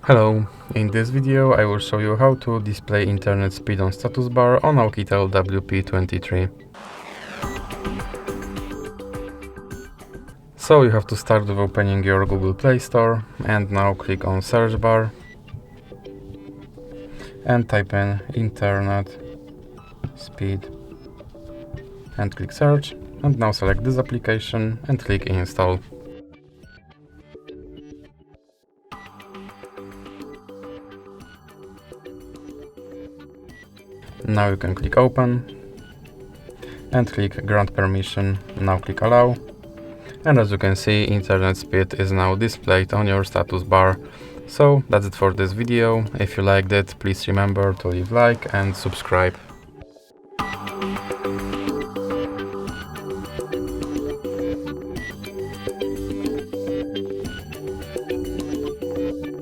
Hello, in this video I will show you how to display internet speed on status bar on OUTKITEL WP23. So you have to start with opening your Google Play Store and now click on search bar and type in internet speed and click search, and now select this application and click install. Now you can click open and click grant permission. Now click allow, and as you can see, internet speed is now displayed on your status bar. So that's it for this video. If you liked it, please remember to leave like and subscribe.